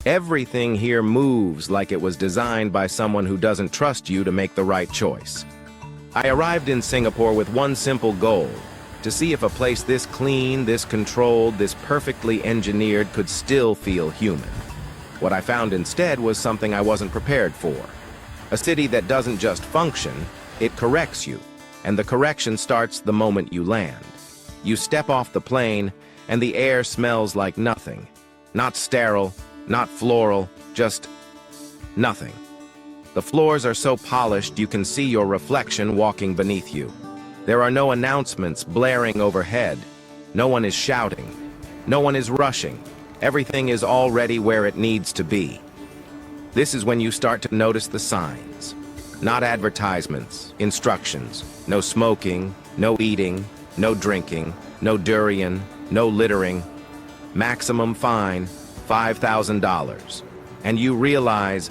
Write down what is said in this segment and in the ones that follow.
Everything here moves like it was designed by someone who doesn't trust you to make the right choice. I arrived in Singapore with one simple goal: to see if a place this clean, this controlled, this perfectly engineered could still feel human. What I found instead was something I wasn't prepared for. A city that doesn't just function, it corrects you, and the correction starts the moment you land. You step off the plane, and the air smells like nothing. Not sterile, not floral, just nothing. The floors are so polished you can see your reflection walking beneath you. There are no announcements blaring overhead. No one is shouting. No one is rushing. Everything is already where it needs to be. This is when you start to notice the signs. Not advertisements, instructions. No smoking, no eating, no drinking, no durian, no littering. Maximum fine, $5,000. And you realize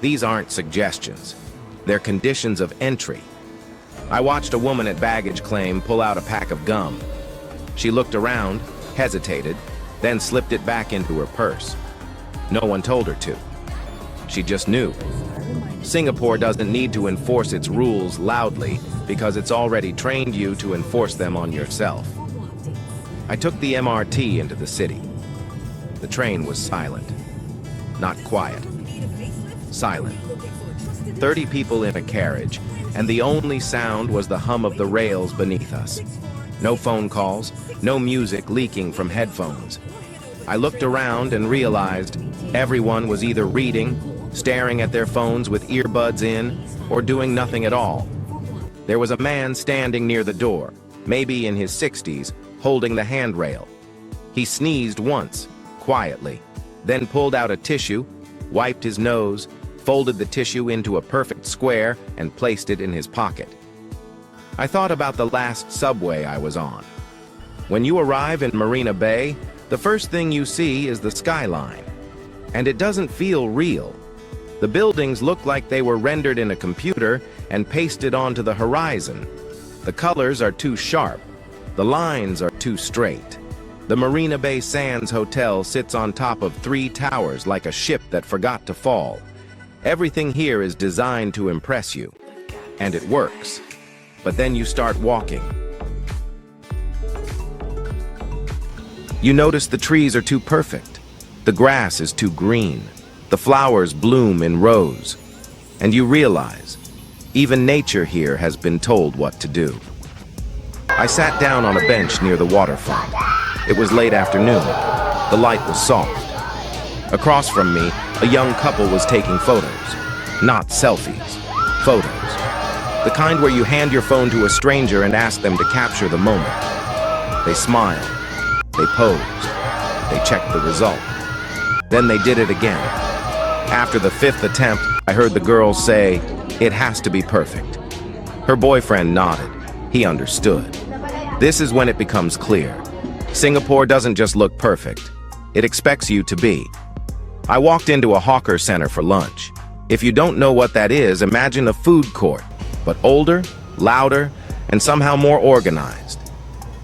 these aren't suggestions. They're conditions of entry. I watched a woman at baggage claim pull out a pack of gum. She looked around, hesitated, then slipped it back into her purse. No one told her to. She just knew. Singapore doesn't need to enforce its rules loudly because it's already trained you to enforce them on yourself. I took the MRT into the city. The train was silent. Not quiet. Silent. 30 people in a carriage, and the only sound was the hum of the rails beneath us. No phone calls, no music leaking from headphones. I looked around and realized everyone was either reading, staring at their phones with earbuds in, or doing nothing at all. There was a man standing near the door, maybe in his 60s, holding the handrail. He sneezed once, quietly, then pulled out a tissue, wiped his nose, folded the tissue into a perfect square, and placed it in his pocket. I thought about the last subway I was on. When you arrive in Marina Bay, the first thing you see is the skyline. And it doesn't feel real. The buildings look like they were rendered in a computer and pasted onto the horizon. The colors are too sharp. The lines are too straight. The Marina Bay Sands Hotel sits on top of 3 towers like a ship that forgot to fall. Everything here is designed to impress you. And it works. But then you start walking. You notice the trees are too perfect. The grass is too green. The flowers bloom in rows. And you realize, even nature here has been told what to do. I sat down on a bench near the waterfront. It was late afternoon. The light was soft. Across from me, a young couple was taking photos. Not selfies. Photos. The kind where you hand your phone to a stranger and ask them to capture the moment. They smiled. They posed. They checked the result. Then they did it again. After the 5th attempt, I heard the girl say, "It has to be perfect." Her boyfriend nodded. He understood. This is when it becomes clear. Singapore doesn't just look perfect. It expects you to be. I walked into a hawker center for lunch. If you don't know what that is, imagine a food court, but older, louder, and somehow more organized.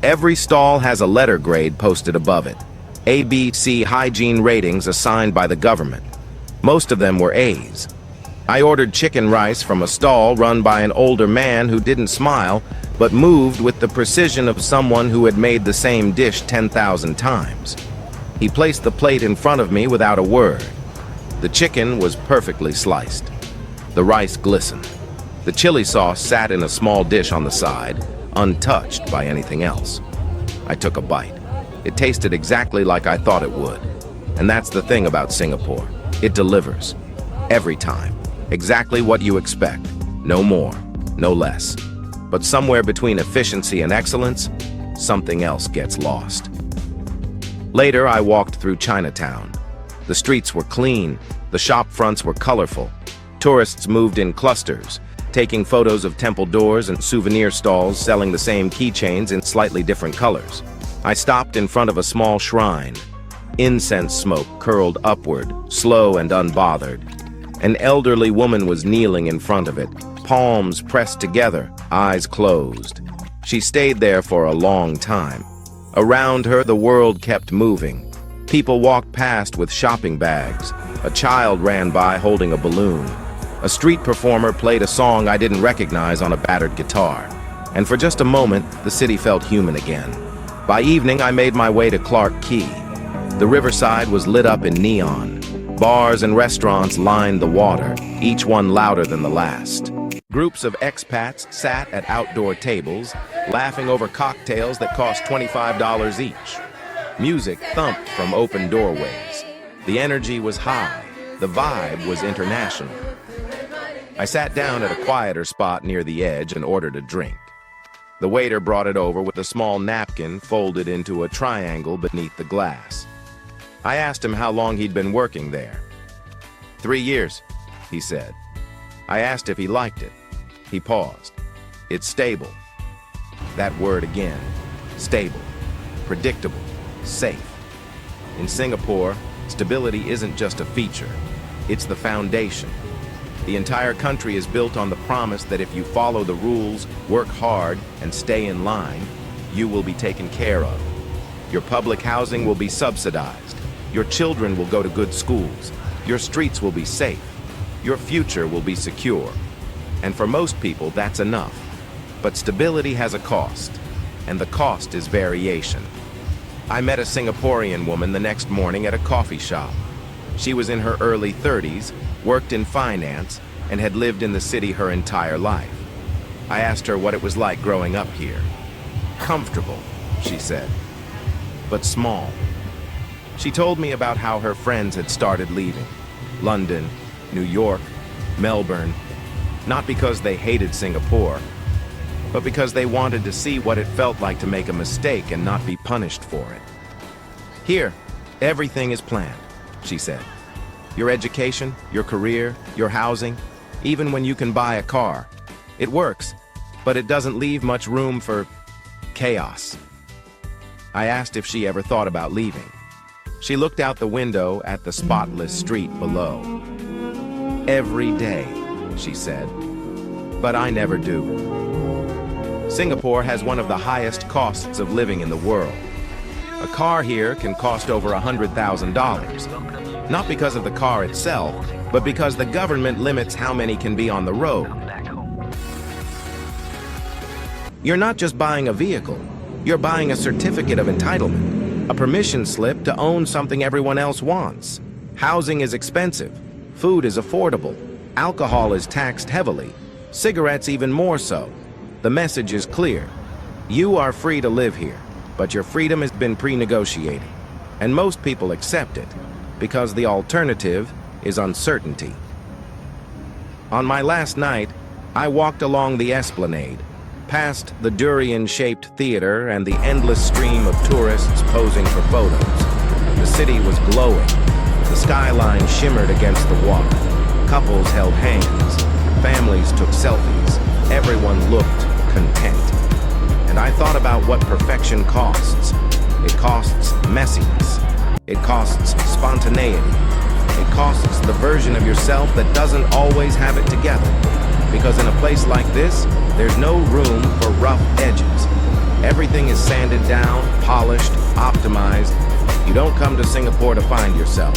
Every stall has a letter grade posted above it. A, B, C hygiene ratings assigned by the government. Most of them were A's. I ordered chicken rice from a stall run by an older man who didn't smile, but moved with the precision of someone who had made the same dish 10,000 times. He placed the plate in front of me without a word. The chicken was perfectly sliced. The rice glistened. The chili sauce sat in a small dish on the side, untouched by anything else. I took a bite. It tasted exactly like I thought it would. And that's the thing about Singapore. It delivers. Every time. Exactly what you expect. No more, no less. But somewhere between efficiency and excellence, something else gets lost. Later, I walked through Chinatown. The streets were clean. The shop fronts were colorful. Tourists moved in clusters, taking photos of temple doors and souvenir stalls selling the same keychains in slightly different colors. I stopped in front of a small shrine. Incense smoke curled upward, slow and unbothered. An elderly woman was kneeling in front of it, palms pressed together, eyes closed. She stayed there for a long time. Around her, the world kept moving. People walked past with shopping bags. A child ran by holding a balloon. A street performer played a song I didn't recognize on a battered guitar. And for just a moment, the city felt human again. By evening, I made my way to Clark Key. The riverside was lit up in neon. Bars and restaurants lined the water, each one louder than the last. Groups of expats sat at outdoor tables, laughing over cocktails that cost $25 each. Music thumped from open doorways. The energy was high. The vibe was international. I sat down at a quieter spot near the edge and ordered a drink. The waiter brought it over with a small napkin folded into a triangle beneath the glass. I asked him how long he'd been working there. 3 years, he said. I asked if he liked it. He paused. It's stable. That word again. Stable. Predictable. Safe. In Singapore, stability isn't just a feature. It's the foundation. The entire country is built on the promise that if you follow the rules, work hard, and stay in line, you will be taken care of. Your public housing will be subsidized. Your children will go to good schools. Your streets will be safe. Your future will be secure. And for most people, that's enough. But stability has a cost, and the cost is variation. I met a Singaporean woman the next morning at a coffee shop. She was in her early 30s, worked in finance, and had lived in the city her entire life. I asked her what it was like growing up here. Comfortable, she said, but small. She told me about how her friends had started leaving. London, New York, Melbourne, not because they hated Singapore, but because they wanted to see what it felt like to make a mistake and not be punished for it. Here, everything is planned, she said. Your education, your career, your housing, even when you can buy a car. It works, but it doesn't leave much room for chaos. I asked if she ever thought about leaving. She looked out the window at the spotless street below. Every day, she said, but I never do. Singapore has one of the highest costs of living in the world. A car here can cost over $100,000. Not because of the car itself, but because the government limits how many can be on the road. You're not just buying a vehicle, you're buying a certificate of entitlement, a permission slip to own something everyone else wants. Housing is expensive, food is affordable, alcohol is taxed heavily, cigarettes even more so. The message is clear. You are free to live here, but your freedom has been pre-negotiated, and most people accept it because the alternative is uncertainty. On my last night, I walked along the Esplanade, past the durian-shaped theater and the endless stream of tourists posing for photos. The city was glowing. The skyline shimmered against the water. Couples held hands. Families took selfies. Everyone looked content. And I thought about what perfection costs. It costs messiness. It costs spontaneity. It costs the version of yourself that doesn't always have it together. Because in a place like this, there's no room for rough edges. Everything is sanded down, polished, optimized. You don't come to Singapore to find yourself.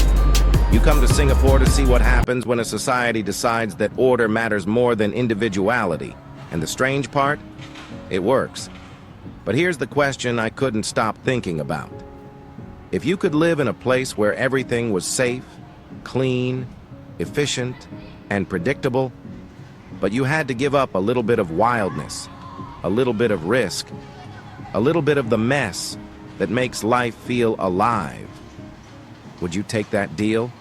You come to Singapore to see what happens when a society decides that order matters more than individuality. And the strange part? It works. But here's the question I couldn't stop thinking about. If you could live in a place where everything was safe, clean, efficient, and predictable, but you had to give up a little bit of wildness, a little bit of risk, a little bit of the mess that makes life feel alive, would you take that deal?